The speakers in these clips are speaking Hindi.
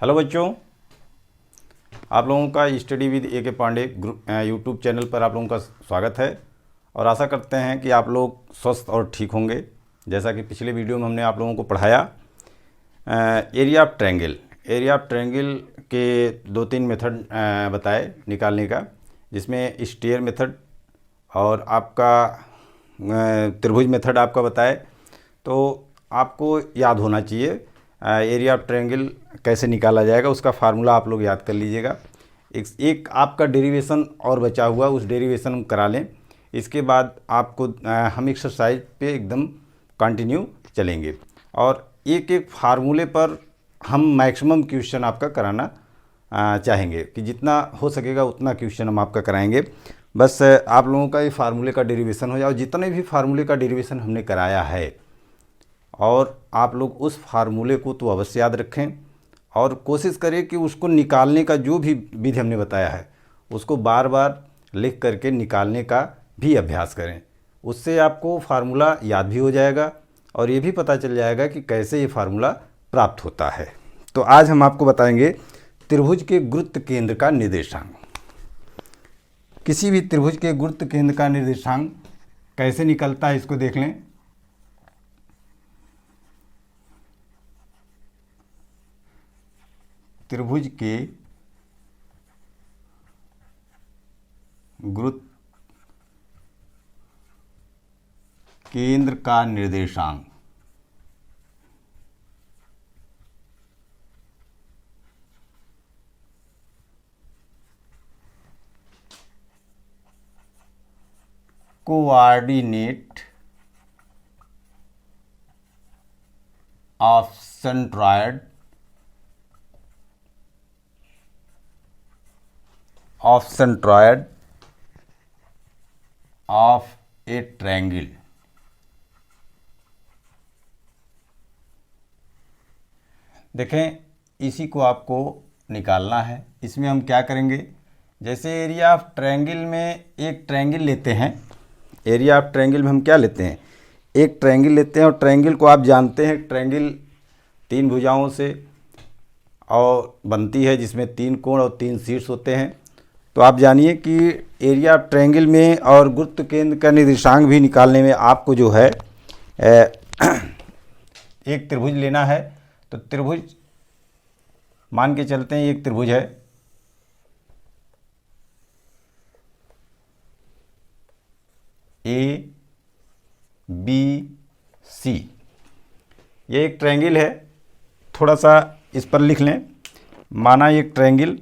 हेलो बच्चों, आप लोगों का स्टडी विद ए के पांडे यूट्यूब चैनल पर आप लोगों का स्वागत है। और आशा करते हैं कि आप लोग स्वस्थ और ठीक होंगे। जैसा कि पिछले वीडियो में हमने आप लोगों को पढ़ाया एरिया ऑफ ट्रायंगल के दो तीन मेथड बताए निकालने का, जिसमें स्टेयर मेथड और आपका त्रिभुज मेथड आपका बताए। तो आपको याद होना चाहिए एरिया ऑफ ट्रायंगल कैसे निकाला जाएगा, उसका फार्मूला आप लोग याद कर लीजिएगा। एक आपका डेरिवेशन और बचा हुआ, उस डेरिवेशन हम करा लें। इसके बाद आपको हम एक्सरसाइज पे एकदम कंटिन्यू चलेंगे और एक एक फार्मूले पर हम मैक्सिमम क्वेश्चन आपका कराना चाहेंगे कि जितना हो सकेगा उतना क्वेश्चन हम आपका कराएंगे। बस आप लोगों का ये फार्मूले का डेरिवेशन हो जाए, और जितने भी फार्मूले का डेरिवेशन हमने कराया है और आप लोग उस फार्मूले को तो अवश्य याद रखें और कोशिश करें कि उसको निकालने का जो भी विधि हमने बताया है उसको बार बार लिख करके निकालने का भी अभ्यास करें। उससे आपको फार्मूला याद भी हो जाएगा और ये भी पता चल जाएगा कि कैसे ये फार्मूला प्राप्त होता है। तो आज हम आपको बताएंगे त्रिभुज के गुरुत्व केंद्र का निर्देशांक। किसी भी त्रिभुज के गुरुत्व केंद्र का निर्देशांक कैसे निकलता है, इसको देख लें। त्रिभुज के गुरुत्व केंद्र का निर्देशांक coordinate of centroid of A triangle. देखें, इसी को आपको निकालना है। इसमें हम क्या करेंगे, जैसे एरिया ऑफ ट्रायंगल में एक ट्रायंगल लेते हैं। एरिया ऑफ ट्रायंगल में हम क्या लेते हैं, एक ट्रायंगल लेते हैं। और ट्रायंगल को आप जानते हैं, ट्रायंगल तीन भुजाओं से और बनती है, जिसमें तीन कोण और तीन शीर्ष होते हैं। तो आप जानिए कि एरिया ऑफ ट्रायंगल में और गुरुत्व केंद्र का निर्देशांक भी निकालने में आपको जो है एक त्रिभुज लेना है। तो त्रिभुज मान के चलते हैं, एक त्रिभुज है ए बी सी। ये एक ट्रायंगल है। थोड़ा सा इस पर लिख लें। माना एक ट्रायंगल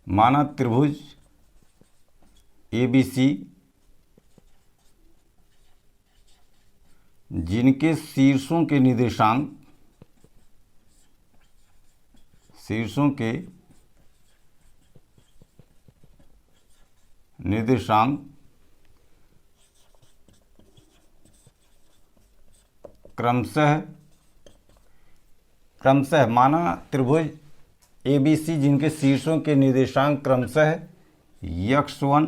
माना त्रिभुज ABC, जिनके शीर्षों के निर्देशांक क्रमशः माना त्रिभुज ABC, जिनके शीर्षों के निर्देशांक क्रमशः x1,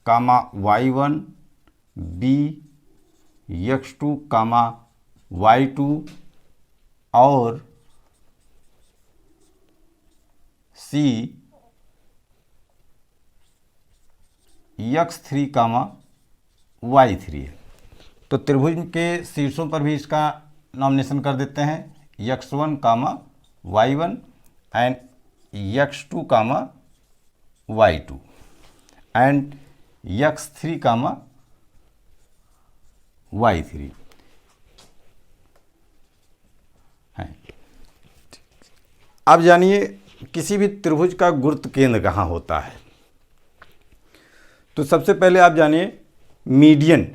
y1, b, x2, y2 और c, x3, y3 है। तो त्रिभुज के शीर्षों पर भी इसका नॉमिनेशन कर देते हैं, x1, y1 and x2, y2 and x3, y3 है। अब जानिए किसी भी त्रिभुज का गुरुत्व केंद्र कहाँ होता है। तो सबसे पहले आप जानिए मीडियन,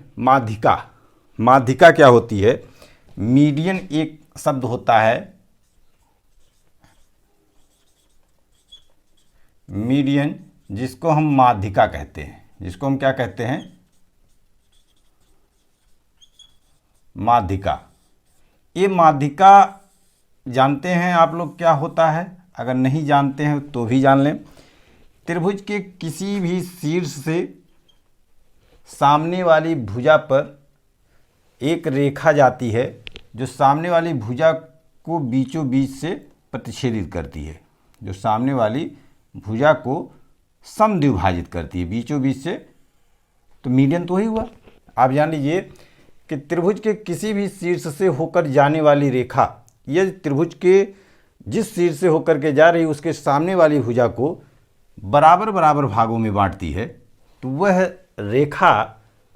माध्यिका क्या होती है। मीडियन एक शब्द होता है, मीडियन, जिसको हम माध्यिका कहते हैं। जिसको हम क्या कहते हैं, माध्यिका। ये माध्यिका जानते हैं आप लोग क्या होता है, अगर नहीं जानते हैं तो भी जान लें। त्रिभुज के किसी भी शीर्ष से सामने वाली भुजा पर एक रेखा जाती है जो सामने वाली भुजा को बीचों बीच से प्रतिच्छेदित करती है, जो सामने वाली भुजा को समद्विभाजित करती है बीचों बीच से, तो मीडियन तो वही हुआ। आप जान लीजिए कि त्रिभुज के किसी भी शीर्ष से होकर जाने वाली रेखा, यदि त्रिभुज के जिस शीर्ष से होकर के जा रही उसके सामने वाली भुजा को बराबर बराबर भागों में बांटती है, तो वह रेखा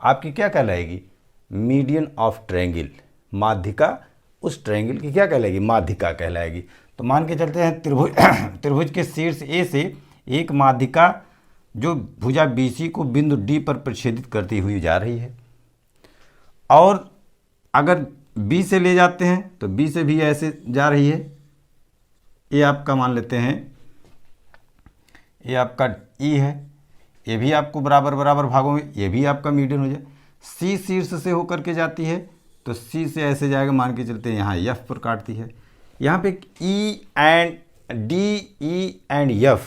आपकी क्या कहलाएगी? मीडियन ऑफ ट्रायंगल, माध्यिका उस ट्रायंगल की क्या कहलाएगी? माध्यिका कहलाएगी। तो मान के चलते हैं त्रिभुज के शीर्ष ए से एक माध्यिका जो भुजा BC को बिंदु D पर प्रतिच्छेदित करती हुई जा रही है, और अगर B से ले जाते हैं तो B से भी ऐसे जा रही है। ये आपका मान लेते हैं, ये आपका E है, ये भी आपको बराबर बराबर भागों में, ये भी आपका मीडियन हो जाए। C शीर्ष से होकर के जाती है तो C से ऐसे जाएगा, मान के चलते हैं यहाँ F पर काटती है। यहाँ पे E and D, E and F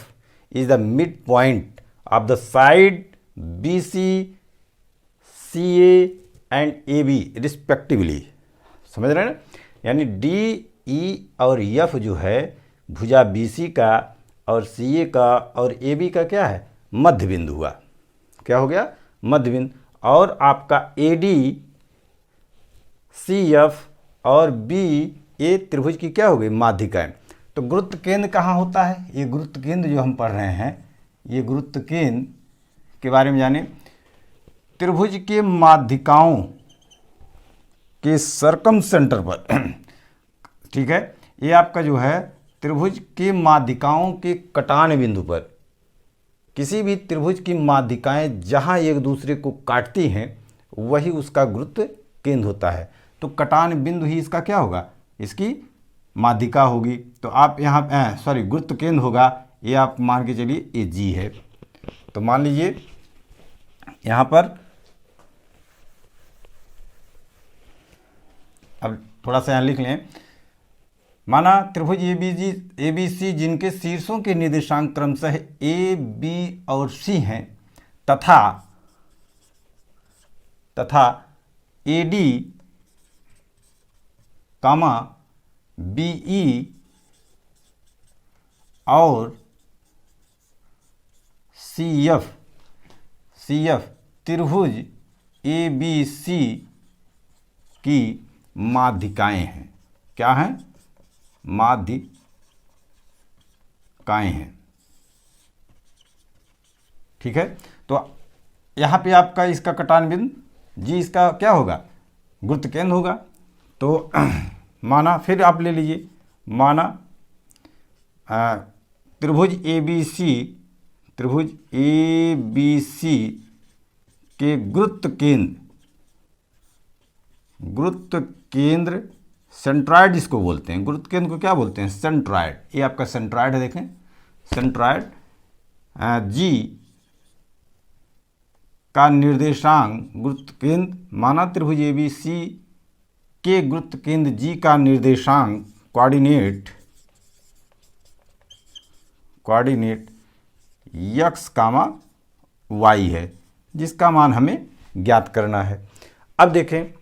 is the midpoint of the side BC, CA and AB respectively। समझ रहे हैं ना? यानी D, E और F जो है भुजा BC का और CA का और AB का क्या है? मध्य बिंदु हुआ। क्या हो गया? मध्य बिंदु। और आपका AD, CF और BA त्रिभुज की क्या हो गई? माध्यिकाएं। तो गुरुत्व केंद्र कहाँ होता है? ये गुरुत्व केंद्र जो हम पढ़ रहे हैं, ये गुरुत्व केंद्र के बारे में जाने। त्रिभुज के माध्यिकाओं के सर्कम सेंटर पर ठीक है, ये आपका जो है त्रिभुज के माध्यिकाओं के कटान बिंदु पर, किसी भी त्रिभुज की माध्यिकाएं जहां एक दूसरे को काटती हैं वही उसका गुरुत्व केंद्र होता है। तो कटान बिंदु ही इसका क्या होगा? इसकी माध्यिका होगी। तो आप यहाँ गुरुत्व केंद्र होगा, ये आप मान के चलिए ये G है। तो मान लीजिए यहाँ पर अब थोड़ा सा यहाँ लिख लें, माना त्रिभुज ABC जिनके शीर्षों के निर्देशांक क्रमशः A, B और C हैं तथा AD, BE और CF त्रिभुज ABC की माध्यिकाएं हैं। क्या हैं? माध्यिकाएं हैं। ठीक है, तो यहाँ पे आपका इसका कटान बिंदु G इसका क्या होगा? गुरुत्व केंद्र होगा। तो माना, फिर आप ले लीजिए, माना त्रिभुज ABC के गुरुत्व केंद्र सेंट्राइड जिसको बोलते हैं, गुरुत्व केंद्र को क्या बोलते हैं? सेंट्राइड। ये आपका सेंट्राइड है, देखें सेंट्राइड। G का निर्देशांक गुरुत्व केंद्र, माना त्रिभुज ABC के गुरुत्व केंद्र G का निर्देशांक कोऑर्डिनेट x, y है, जिसका मान हमें ज्ञात करना है। अब देखें,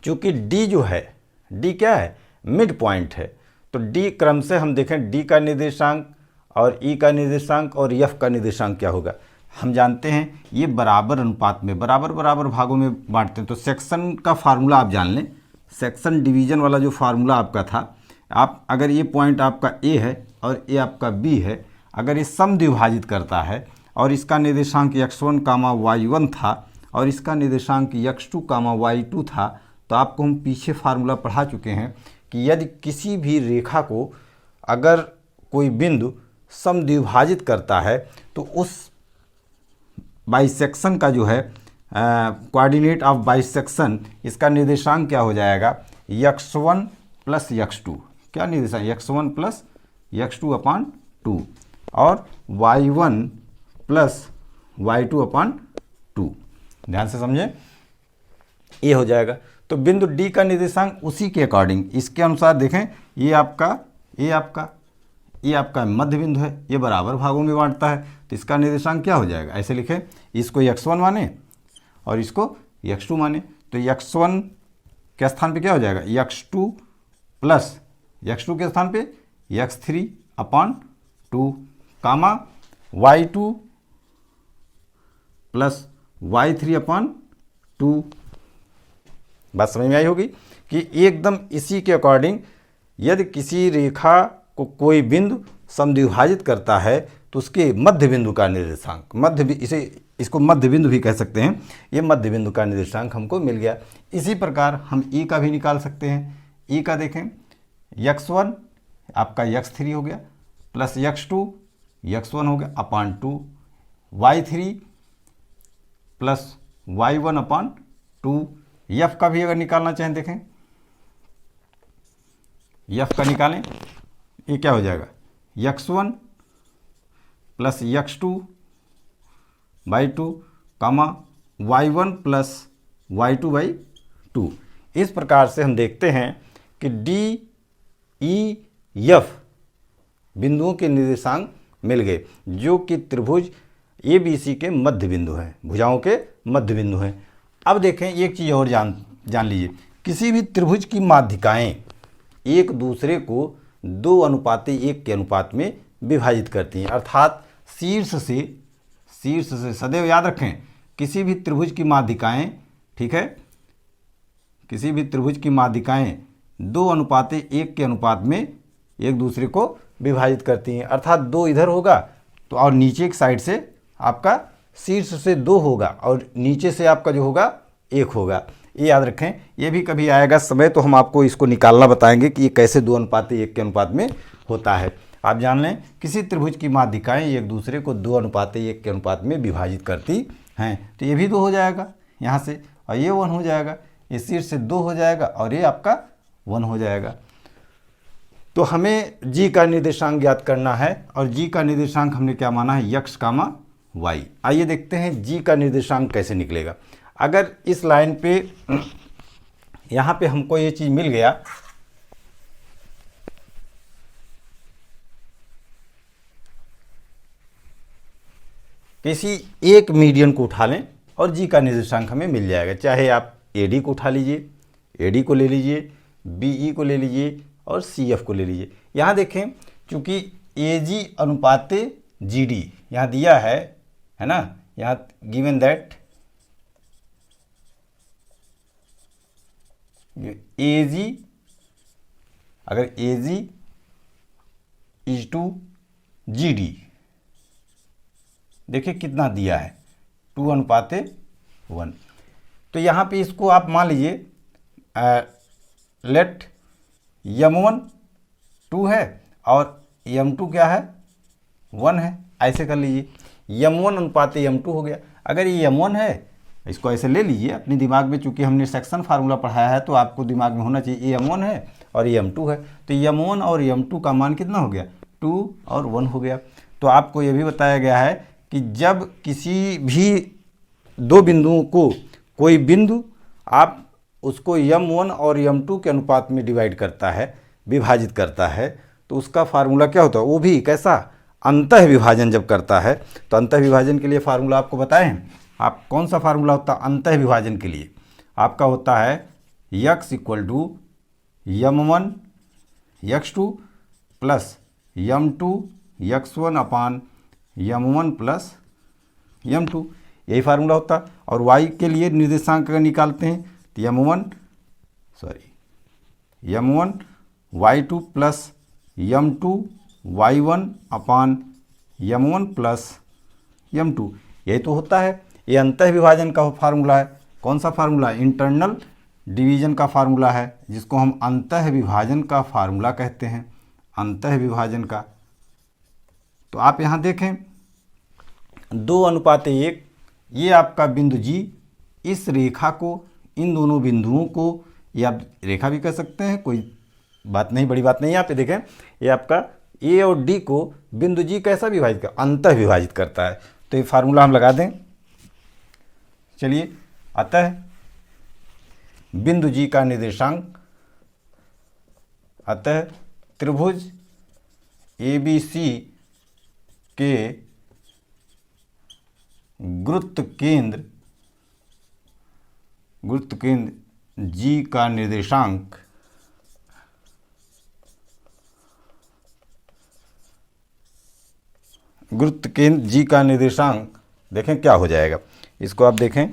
चूंकि D जो है, D क्या है? मिड पॉइंट है। तो D क्रम से हम देखें, D का निर्देशांक और E का निर्देशांक और F का निर्देशांक क्या होगा? हम जानते हैं ये बराबर अनुपात में बराबर बराबर भागों में बांटते हैं। तो सेक्शन का फार्मूला आप जान लें, सेक्शन डिवीजन वाला जो फार्मूला आपका था, आप अगर ये पॉइंट आपका A है और ये आपका B है, अगर ये समद्विभाजित करता है और इसका निर्देशांक x1, y1 था और इसका निर्देशांक x2, y2 था, तो आपको हम पीछे फार्मूला पढ़ा चुके हैं कि यदि किसी भी रेखा को अगर कोई बिंदु समद्विभाजित करता है तो उस बाइसेक्शन का जो है कोऑर्डिनेट ऑफ बाइसेक्शन, इसका निर्देशांक क्या हो जाएगा? x1 plus x2। क्या निर्देशांक? x1 प्लस x2/2 और y1 प्लस y2/2। ध्यान से समझें, ये हो जाएगा। तो बिंदु D का निर्देशांक उसी के अकॉर्डिंग, इसके अनुसार देखें, ये आपका मध्य बिंदु है, ये बराबर भागों में बांटता है, तो इसका निर्देशांक क्या हो जाएगा? ऐसे लिखें, इसको x1 माने और इसको x2 माने। तो x1 के स्थान पे क्या हो जाएगा, x2 प्लस x2 के स्थान पे x3 अपॉन 2 कामा y2 प्लस y3 अपॉन 2। बात समझ में आई होगी कि एकदम इसी के अकॉर्डिंग यदि किसी रेखा को कोई बिंदु समद्विभाजित करता है तो उसके मध्य बिंदु का निर्देशांक, इसको मध्य बिंदु भी कह सकते हैं, ये मध्य बिंदु का निर्देशांक हमको मिल गया। इसी प्रकार हम ई का भी निकाल सकते हैं। ई का देखें, x1 आपका x3 हो गया प्लस x2 x1 हो गया अपान 2, y3 प्लस y1 अपान 2। यफ का भी अगर निकालना चाहें देखें, यफ का निकालें, ये क्या हो जाएगा, x1 plus x2 by 2 comma y1 plus y2 by 2। इस प्रकार से हम देखते हैं कि डी ई एफ बिंदुओं के निर्देशांक मिल गए जो कि त्रिभुज ABC के मध्य बिंदु हैं, भुजाओं के मध्य बिंदु हैं। अब देखें एक चीज़ और जान लीजिए, किसी भी त्रिभुज की माध्यिकाएं एक दूसरे को 2:1 के अनुपात में विभाजित करती हैं, अर्थात शीर्ष से सदैव याद रखें, किसी भी त्रिभुज की माध्यिकाएं, ठीक है, किसी भी त्रिभुज की माध्यिकाएं 2:1 के अनुपात में एक दूसरे को विभाजित करती हैं, अर्थात 2 इधर होगा तो और नीचे एक साइड से आपका शीर्ष से 2 होगा और नीचे से आपका जो होगा 1 होगा। ये याद रखें, ये भी कभी आएगा समय तो हम आपको इसको निकालना बताएंगे कि ये कैसे 2:1 के अनुपात में होता है। आप जान लें, किसी त्रिभुज की माध्यिकाएं एक दूसरे को 2:1 के अनुपात में विभाजित करती हैं, तो ये भी 2 हो जाएगा यहाँ से, और ये 1 हो जाएगा, ये शीर्ष से 2 हो जाएगा और ये आपका 1 हो जाएगा। तो हमें जी का निर्देशांक ज्ञात करना है और जी का निर्देशांक हमने क्या माना है, x, y। आइए देखते हैं जी का निर्देशांक कैसे निकलेगा। अगर इस लाइन पे यहाँ पे हमको ये चीज़ मिल गया, किसी एक मीडियन को उठा लें और जी का निर्देशांक हमें मिल जाएगा। चाहे आप AD को उठा लीजिए, AD को ले लीजिए, BE को ले लीजिए और CF को ले लीजिए। यहाँ देखें, चूँकि AG अनुपात GD यहाँ दिया है ना, यहाँ गिवन दैट AG, अगर AG इज टू GD, देखिए कितना दिया है, 2:1। तो यहाँ पे इसको आप मान लीजिए लेट M1 2 है और M2 क्या है, 1 है, ऐसे कर लीजिए। M1:M2 हो गया। अगर ये M1 है, इसको ऐसे ले लीजिए अपने दिमाग में, चूंकि हमने सेक्शन फार्मूला पढ़ाया है तो आपको दिमाग में होना चाहिए, ये M1 है और ये M2 है, तो M1 और M2 का मान कितना हो गया, 2 और 1 हो गया। तो आपको ये भी बताया गया है कि जब किसी भी 2 बिंदुओं को कोई बिंदु आप उसको M1 और M2 के अनुपात में डिवाइड करता है, विभाजित करता है, तो उसका फार्मूला क्या होता है, वो भी कैसा, अंतः विभाजन जब करता है। तो अंतः विभाजन के लिए फार्मूला आपको बताए हैं, आप कौन सा फार्मूला होता है अंतः विभाजन के लिए, आपका होता है x = M1 x2 plus M2 x1 अपान M1 प्लस M2, यही फार्मूला होता है। और y के लिए निर्देशांक अगर निकालते हैं तो M1 y2 plus M2 y1 अपान M1 प्लस M2, यही तो होता है। ये अंतः विभाजन का फार्मूला है। कौन सा फार्मूला, इंटरनल डिवीजन का फार्मूला है, जिसको हम अंतः विभाजन का फार्मूला कहते हैं, अंतः विभाजन का। तो आप यहाँ देखें 2:1, ये आपका बिंदु जी, इस रेखा को, इन दोनों बिंदुओं को, ये आप रेखा भी कह सकते हैं, कोई बात नहीं, बड़ी बात नहीं। यहाँ पे देखें, ये आपका ए और डी को बिंदु जी कैसा विभाजित कर, अंतः विभाजित करता है। तो ये फार्मूला हम लगा दें, चलिए। अतः बिंदु जी का निर्देशांक, अतः त्रिभुज ABC के गुरुत्व केंद्र गुरुत्व केंद्र जी का निर्देशांक गुरुत्व केंद्र जी का निर्देशांक देखें क्या हो जाएगा। इसको आप देखें,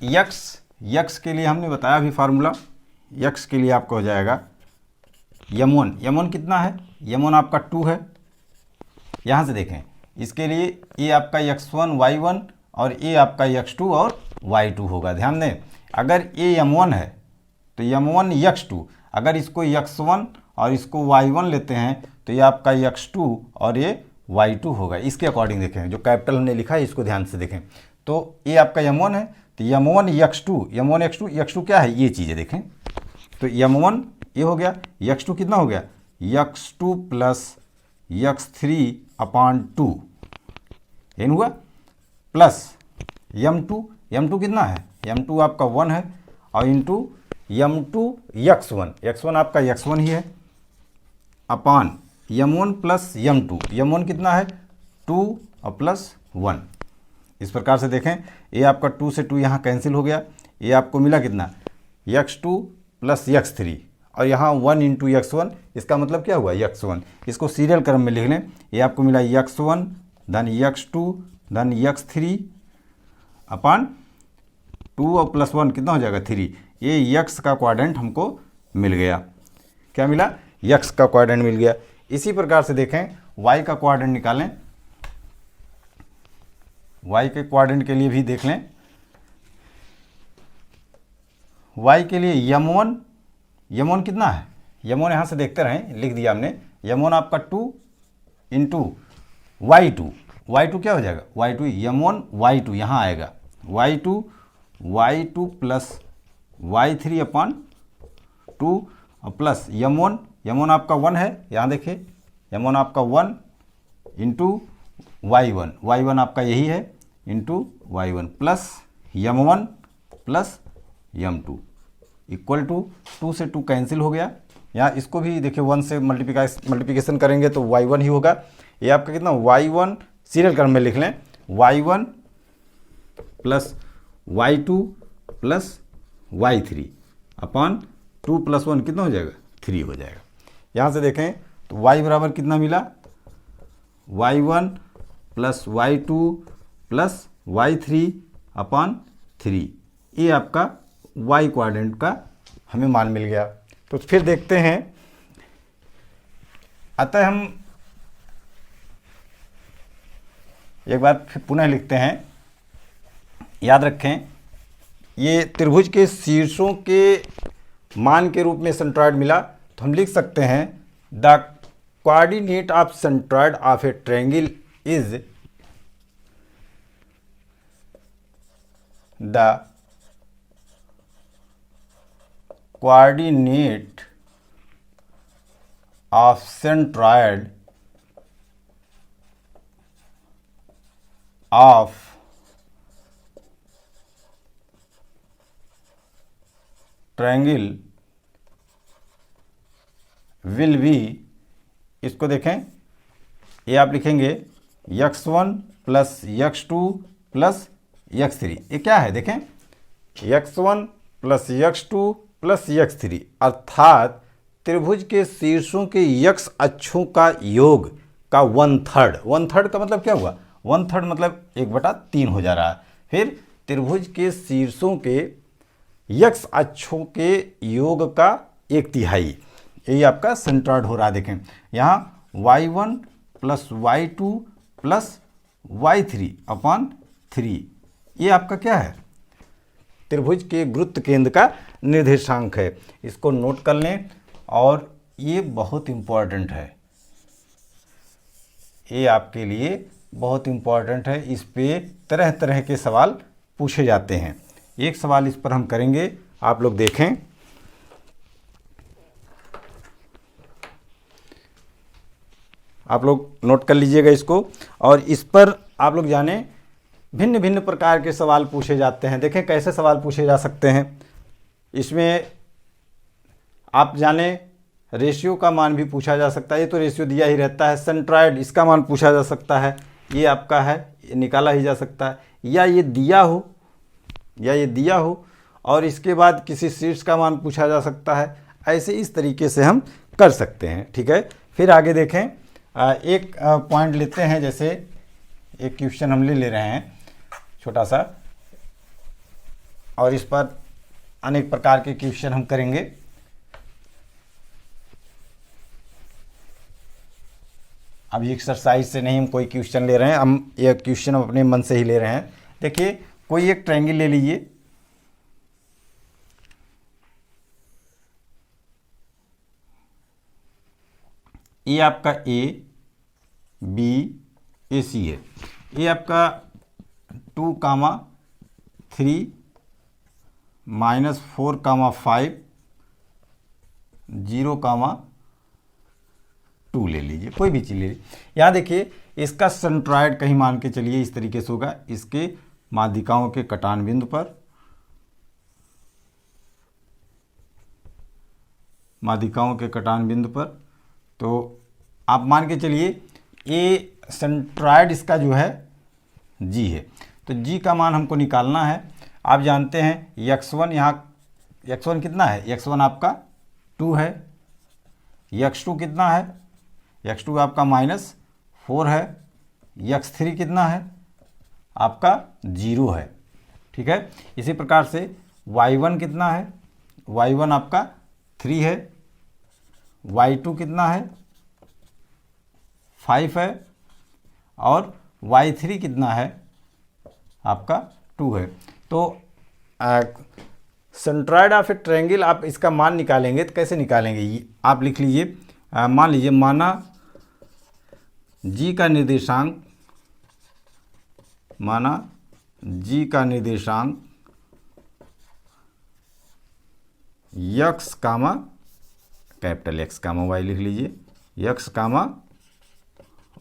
यक्स के लिए हमने बताया अभी फार्मूला, यक्स के लिए आपका हो जाएगा यम1 कितना है, यम1 आपका 2 है। यहाँ से देखें, इसके लिए ये आपका x1 y1 और ये आपका x2 और y2 होगा। ध्यान दें, अगर ये m1 है तो m1 x2, अगर इसको x1 और इसको y1 लेते हैं तो ये आपका x2 और ये y2 होगा। इसके अकॉर्डिंग देखें, जो कैपिटल हमने लिखा है इसको ध्यान से देखें। तो ये आपका m1 है तो m1 x2 क्या है, ये चीज़ें देखें। तो m1 ये हो गया, x2 कितना हो गया, x2 प्लस x3/2 इन हुआ, प्लस m2 कितना है, m2 आपका 1 है और इंटू m2 x1 आपका x1 ही है अपान m1 प्लस m1 कितना है 2 और प्लस 1। इस प्रकार से देखें, ये आपका 2 से 2 यहाँ कैंसिल हो गया, ये आपको मिला कितना x2 प्लस x3 और यहाँ 1 इंटू x1, इसका मतलब क्या हुआ x1। इसको सीरियल क्रम में लिख लें, ये आपको मिला x1 धन x2 धन x3 अपान 2 और प्लस 1 कितना हो जाएगा 3। ये x का क्वाड्रेंट हमको मिल गया। क्या मिला, x का क्वाड्रेंट मिल गया। इसी प्रकार से देखें y का क्वाड्रेंट निकालें, y के क्वाड्रेंट के लिए भी देख लें। y के लिए यम1 कितना है, यम1 यहाँ से देखते रहें, लिख दिया हमने, यम1 आपका 2 इंटू y2 क्या हो जाएगा y2, यम1 y2 यहाँ आएगा y2 प्लस y3 अपान 2 और प्लस यम1 आपका 1 है, यहाँ देखिए यम1 आपका 1 इंटू y1 आपका यही है इंटू y1 प्लस यम1 प्लस यम2 इक्वल टू 2 से 2 कैंसिल हो गया। यहाँ इसको भी देखिए 1 से मल्टीप्लिकेशन करेंगे तो y1 ही होगा। ये आपका कितना y1 सीरियल क्रम में लिख लें, y1 plus y2 plus y3 अपान 2 प्लस 1 कितना हो जाएगा 3 हो जाएगा। यहाँ से देखें तो y बराबर कितना मिला, y1 plus y2 plus y3 अपान 3। ये आपका y क्वाड्रेंट का हमें मान मिल गया। तो फिर देखते हैं, अतः हम एक बार फिर पुनः लिखते हैं। याद रखें, ये त्रिभुज के शीर्षों के मान के रूप में सेंट्रॉइड मिला तो हम लिख सकते हैं the coordinate of centroid of A triangle is the coordinate of centroid of triangle will be, इसको देखें, ये आप लिखेंगे x1 plus x2 plus x3। ये क्या है देखें, x1 plus x2 plus x3 अर्थात त्रिभुज के शीर्षों के x अक्षों का योग का 1/3 का मतलब क्या हुआ, 1/3 मतलब 1/3 हो जा रहा है। फिर त्रिभुज के शीर्षों के x अक्षों के योग का 1/3, यही आपका सेंट्रॉइड हो रहा है। देखें यहाँ y1 plus y2 plus y3 अपान 3, ये आपका क्या है, त्रिभुज के गुरुत्व केंद्र का निर्देशांक है। इसको नोट कर लें और ये बहुत इम्पॉर्टेंट है, ये आपके लिए बहुत इम्पॉर्टेंट है। इस पे तरह तरह के सवाल पूछे जाते हैं। एक सवाल इस पर हम करेंगे, आप लोग देखें। आप लोग नोट कर लीजिएगा इसको, और इस पर आप लोग जाने भिन्न भिन्न प्रकार के सवाल पूछे जाते हैं। देखें कैसे सवाल पूछे जा सकते हैं। इसमें आप जाने रेशियो का मान भी पूछा जा सकता है, ये तो रेशियो दिया ही रहता है। सेंट्रॉइड, इसका मान पूछा जा सकता है, ये आपका है, ये निकाला ही जा सकता है। या ये दिया हो या ये दिया हो और इसके बाद किसी शीर्ष का मान पूछा जा सकता है। ऐसे इस तरीके से हम कर सकते हैं। ठीक है, फिर आगे देखें, एक पॉइंट लेते हैं। जैसे एक क्वेश्चन हम ले रहे हैं छोटा सा, और इस पर अनेक प्रकार के क्वेश्चन हम करेंगे। अभी एक्सरसाइज से नहीं हम कोई क्वेश्चन ले रहे हैं, हम ये क्वेश्चन अपने मन से ही ले रहे हैं। देखिए, कोई एक ट्रायंगल ले लीजिए, ये आपका ए बी ए सी है। ये आपका 2,3 -4,5 0,2 ले लीजिए, कोई भी चीज़ ले लीजिए। यहाँ देखिए, इसका सेंट्रॉयड कहीं मान के चलिए इस तरीके से होगा, इसके माध्यिकाओं के कटान बिंदु पर, माध्यिकाओं के कटान बिंदु पर, तो आप मान के चलिए ये सेंट्रॉयड इसका जो है जी है। तो जी का मान हमको निकालना है। आप जानते हैं x1, यहाँ x1 कितना है, x1 आपका 2 है, x2 कितना है, x2 आपका -4 है, x3 कितना है आपका 0 है। ठीक है, इसी प्रकार से y1 कितना है, y1 आपका 3 है, y2 कितना है 5 है, और y3 कितना है आपका 2 है। तो सेंट्रॉयड ऑफ ए ट्रायंगल आप इसका मान निकालेंगे तो कैसे निकालेंगे, ये आप लिख लीजिए। मान लीजिए, माना जी का निर्देशांक, माना जी का निर्देशांक यक्स कामा कैपिटल एक्स कामा वाई लिख लीजिए, यक्स कामा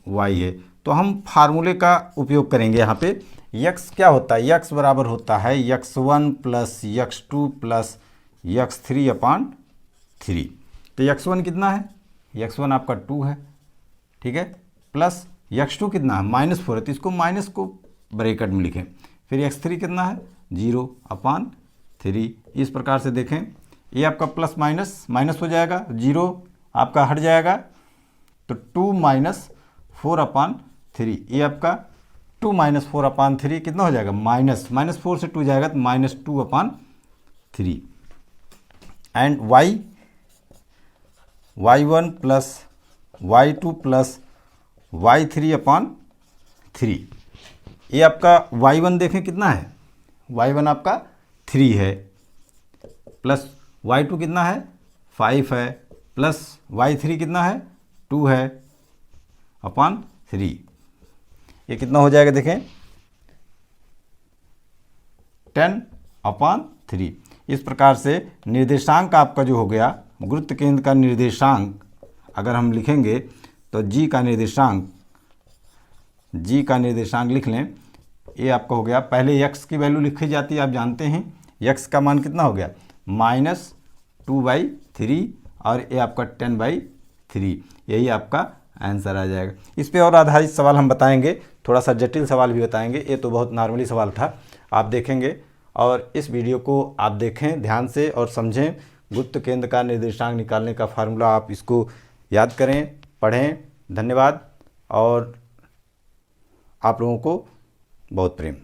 वाई है। तो हम फार्मूले का उपयोग करेंगे। यहाँ पे यक्स क्या होता है, यक्स बराबर होता है x1 + x2 + x3/3। तो x1 कितना है, x1 आपका 2 है, ठीक है, प्लस x2 कितना है -4 है, तो इसको माइनस को ब्रैकेट में लिखें। फिर x3 कितना है 0/3। इस प्रकार से देखें, ये आपका प्लस माइनस माइनस हो जाएगा, 0 आपका हट जाएगा, तो 2 - 4/3। ये आपका 2 - 4/3 कितना हो जाएगा, -4 से 2 जाएगा तो -2/3। And y1 + y2 + y3/3। ये आपका y1 देखें कितना है, y1 आपका 3 है, प्लस y2 कितना है 5 है, प्लस y3 कितना है 2 है /3। ये कितना हो जाएगा देखें 10/3। इस प्रकार से निर्देशांक आपका जो हो गया, गुरुत्व केंद्र का निर्देशांक अगर हम लिखेंगे तो जी का निर्देशांक लिख लें। ये आपका हो गया, पहले x की वैल्यू लिखी जाती है, आप जानते हैं x का मान कितना हो गया -2/3, और ये आपका 10/3। यही आपका आंसर आ जाएगा। इस पे और आधारित सवाल हम बताएंगे, थोड़ा सा जटिल सवाल भी बताएंगे। ये तो बहुत नॉर्मली सवाल था, आप देखेंगे। और इस वीडियो को आप देखें ध्यान से और समझें। गुरुत्व केंद्र का निर्देशांक निकालने का फार्मूला आप इसको याद करें, पढ़ें। धन्यवाद, और आप लोगों को बहुत प्रेम।